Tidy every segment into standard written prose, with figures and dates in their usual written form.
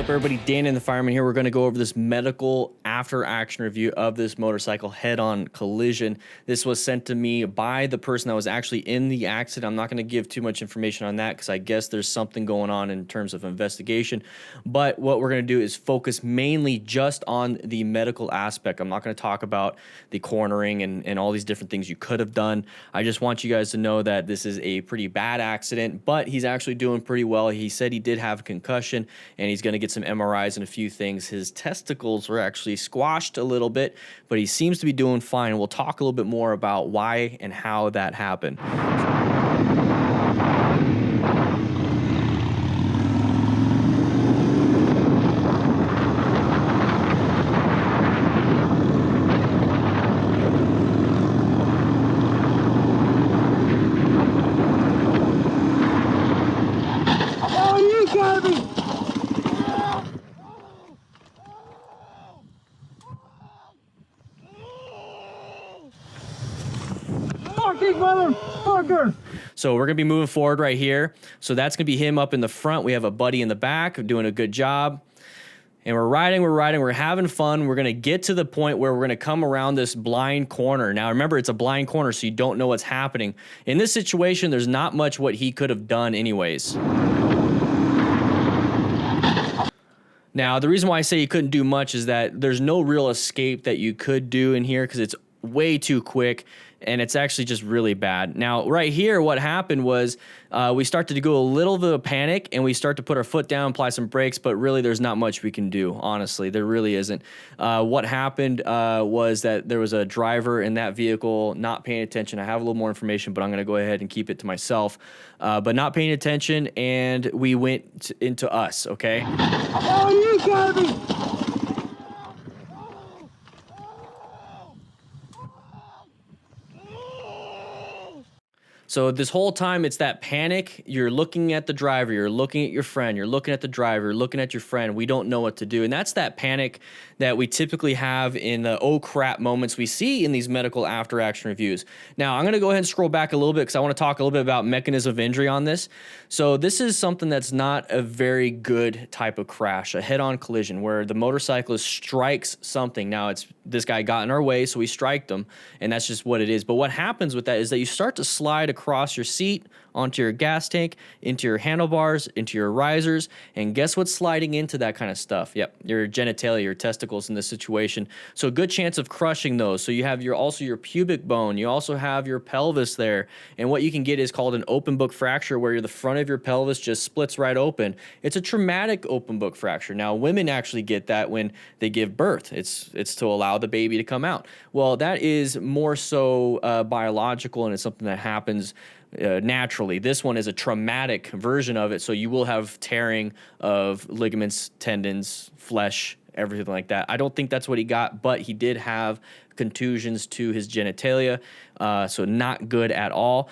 up, everybody? Dan the Fireman here. We're going to go over this medical after action review of this motorcycle head-on collision. This was sent to me by the person that was actually in the accident. I'm not going to give too much information on that because I guess there's something going on in terms of investigation. But what we're going to do is focus mainly just on the medical aspect. I'm not going to talk about the cornering and all these different things you could have done. I just want you guys to know that this is a pretty bad accident, but he's actually doing pretty well. He said he did have a concussion, and he's going to get some MRIs and a few things. His testicles were actually squashed a little bit, but he seems to be doing fine. We'll talk a little bit more about why and how that happened. Motherfucker! So we're going to be moving forward right here. So that's going to be him up in the front. We have a buddy in the back doing a good job. And we're riding, we're having fun. We're going to get to the point where we're going to come around this blind corner. Now, remember, it's a blind corner, so you don't know what's happening. In this situation, there's not much what he could have done anyways. Now, the reason why I say you couldn't do much is that there's no real escape that you could do in here because it's way too quick, and it's actually just really bad. Now, right here, what happened was we started to go a little bit of panic, and we start to put our foot down, apply some brakes, but really there's not much we can do, honestly. There really isn't. What happened was that there was a driver in that vehicle not paying attention. I have a little more information, but I'm going to go ahead and keep it to myself. But not paying attention, and we went into us, okay? Oh, you got me! So this whole time, it's that panic. You're looking at the driver, you're looking at your friend, you're looking at the driver, you're looking at your friend. We don't know what to do. And that's that panic that we typically have in the oh crap moments we see in these medical after action reviews. Now, I'm going to go ahead and scroll back a little bit because I want to talk a little bit about mechanism of injury on this. So this is something that's not a very good type of crash, a head-on collision where the motorcyclist strikes something. Now, it's this guy got in our way, so we striked him, and that's just what it is. But what happens with that is that you start to slide across your seat, onto your gas tank, into your handlebars, into your risers, and guess what's sliding into that kind of stuff? Yep, your genitalia, your testicles in this situation. So a good chance of crushing those. So you have also your pubic bone, you also have your pelvis there, and what you can get is called an open book fracture where the front of your pelvis just splits right open. It's a traumatic open book fracture. Now, women actually get that when they give birth. It's to allow the baby to come out. Well, that is more so biological, and it's something that happens naturally. This one is a traumatic version of it, so you will have tearing of ligaments, tendons, flesh, everything like that. I don't think that's what he got, but he did have contusions to his genitalia, so not good at all.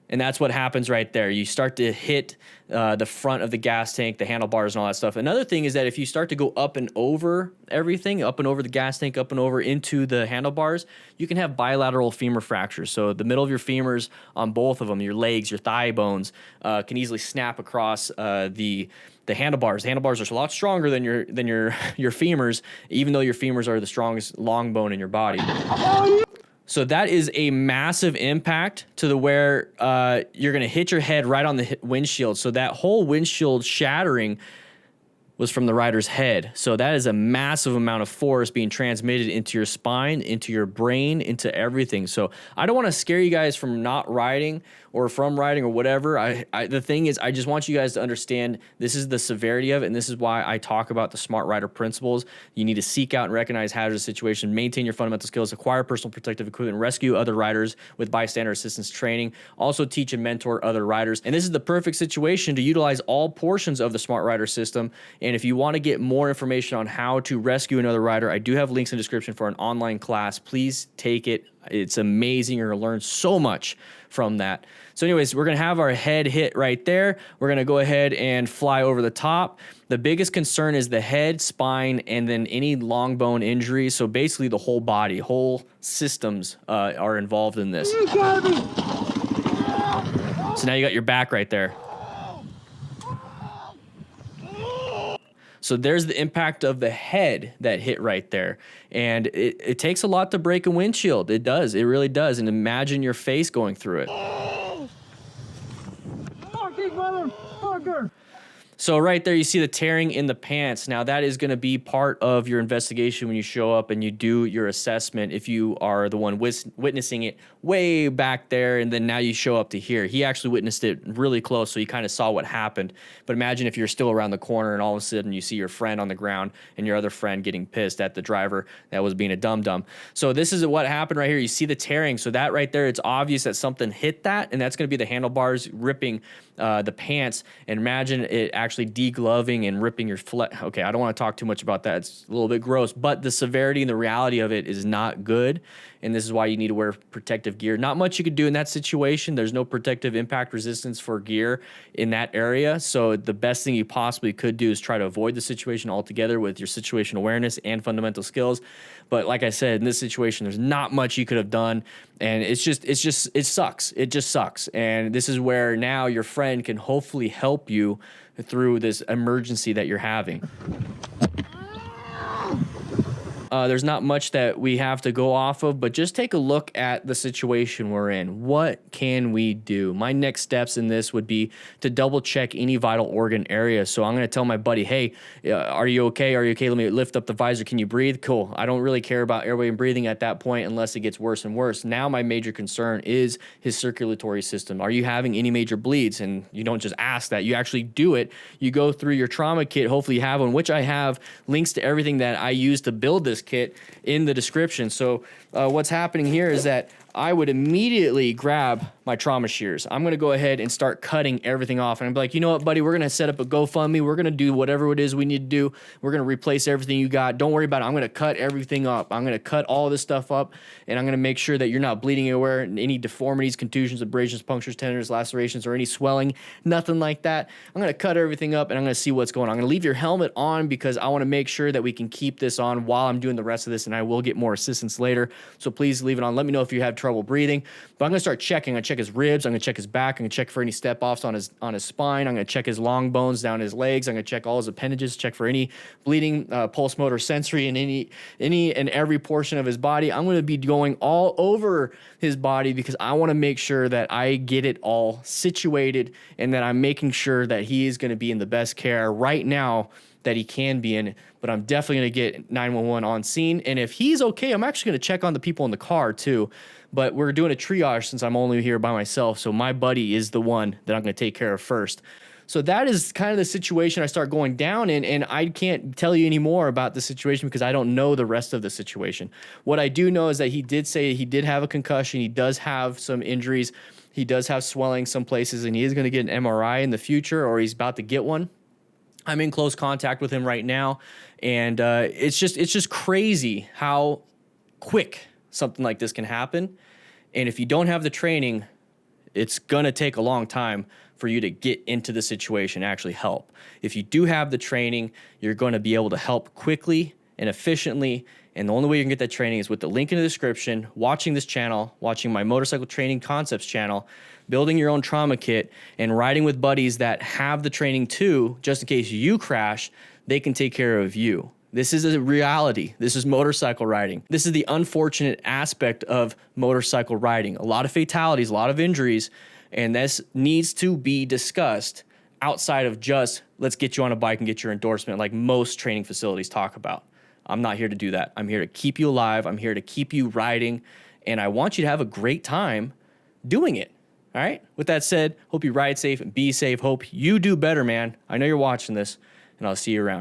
And that's what happens right there. You start to hit the front of the gas tank, the handlebars, and all that stuff. Another thing is that if you start to go up and over everything, up and over the gas tank, up and over into the handlebars, you can have bilateral femur fractures. So the middle of your femurs on both of them, your legs, your thigh bones, can easily snap across the handlebars. The handlebars are a lot stronger than your femurs, even though your femurs are the strongest long bone in your body. So that is a massive impact to the where you're going to hit your head right on the windshield. So that whole windshield shattering was from the rider's head. So that is a massive amount of force being transmitted into your spine, into your brain, into everything. So I don't want to scare you guys from not riding or from riding or whatever. The thing is, I just want you guys to understand this is the severity of it, and this is why I talk about the smart rider principles. You need to seek out and recognize hazardous situations, maintain your fundamental skills, acquire personal protective equipment, rescue other riders with bystander assistance training, also teach and mentor other riders. And this is the perfect situation to utilize all portions of the smart rider system. And if you want to get more information on how to rescue another rider, I do have links in the description for an online class. Please take it. It's amazing. You're going to learn so much from that. So anyways, we're going to have our head hit right there. We're going to go ahead and fly over the top. The biggest concern is the head, spine, and then any long bone injuries. So basically the whole body, whole systems are involved in this. So now you got your back right there. So there's the impact of the head that hit right there. And it takes a lot to break a windshield. It does. It really does. And imagine your face going through it. Fucking motherfucker! So right there, you see the tearing in the pants. Now that is going to be part of your investigation when you show up and you do your assessment. If you are the one witnessing it way back there, and then now you show up to here. He actually witnessed it really close, so he kind of saw what happened. But imagine if you're still around the corner and all of a sudden you see your friend on the ground and your other friend getting pissed at the driver that was being a dum-dum. So this is what happened right here. You see the tearing. So that right there, it's obvious that something hit that, and that's going to be the handlebars ripping the pants. And imagine it actually degloving and ripping your okay, I don't want to talk too much about that. It's a little bit gross, but the severity and the reality of it is not good. And this is why you need to wear protective gear. Not much you could do in that situation. There's no protective impact resistance for gear in that area. So the best thing you possibly could do is try to avoid the situation altogether with your situation awareness and fundamental skills. But like I said, in this situation, there's not much you could have done. And it sucks. It just sucks. And this is where now your friend can hopefully help you through this emergency that you're having. There's not much that we have to go off of, but just take a look at the situation we're in. What can we do? My next steps in this would be to double check any vital organ area. So I'm going to tell my buddy, hey, are you okay? Are you okay? Let me lift up the visor. Can you breathe? Cool. I don't really care about airway and breathing at that point unless it gets worse and worse. Now my major concern is his circulatory system. Are you having any major bleeds? And you don't just ask that. You actually do it. You go through your trauma kit. Hopefully you have one, which I have links to everything that I use to build this kit in the description. So what's happening here is that I would immediately grab my trauma shears. I'm going to go ahead and start cutting everything off. And I'm like, you know what, buddy, we're going to set up a GoFundMe. We're going to do whatever it is we need to do. We're going to replace everything you got. Don't worry about it. I'm going to cut everything up. I'm going to cut all this stuff up, and I'm going to make sure that you're not bleeding anywhere, any deformities, contusions, abrasions, punctures, tenders, lacerations, or any swelling, nothing like that. I'm going to cut everything up, and I'm going to see what's going on. I'm going to leave your helmet on because I want to make sure that we can keep this on while I'm doing the rest of this, and I will get more assistance later. So please leave it on. Let me know if you have trouble breathing. But I'm going to start checking. I'm going to check his ribs. I'm going to check his back. I'm going to check for any step-offs on his spine. I'm going to check his long bones down his legs. I'm going to check all his appendages, check for any bleeding, pulse, motor, sensory, and any and every portion of his body. I'm going to be going all over his body because I want to make sure that I get it all situated and that I'm making sure that he is going to be in the best care right now that he can be in. But I'm definitely going to get 911 on scene. And if he's okay, I'm actually going to check on the people in the car too. But we're doing a triage since I'm only here by myself. So my buddy is the one that I'm going to take care of first. So that is kind of the situation I start going down in, and I can't tell you any more about the situation because I don't know the rest of the situation. What I do know is that he did say he did have a concussion. He does have some injuries. He does have swelling some places, and he is going to get an MRI in the future, or he's about to get one. I'm in close contact with him right now, and it's just crazy how quick something like this can happen. And if you don't have the training, it's going to take a long time for you to get into the situation and actually help. If you do have the training, you're going to be able to help quickly and efficiently. And the only way you can get that training is with the link in the description, watching this channel, watching my motorcycle training concepts channel, building your own trauma kit, and riding with buddies that have the training too, just in case you crash, they can take care of you. This is a reality. This is motorcycle riding. This is the unfortunate aspect of motorcycle riding. A lot of fatalities, a lot of injuries, and this needs to be discussed outside of just let's get you on a bike and get your endorsement like most training facilities talk about. I'm not here to do that. I'm here to keep you alive. I'm here to keep you riding, and I want you to have a great time doing it. All right? With that said, hope you ride safe and be safe. Hope you do better, man. I know you're watching this, and I'll see you around.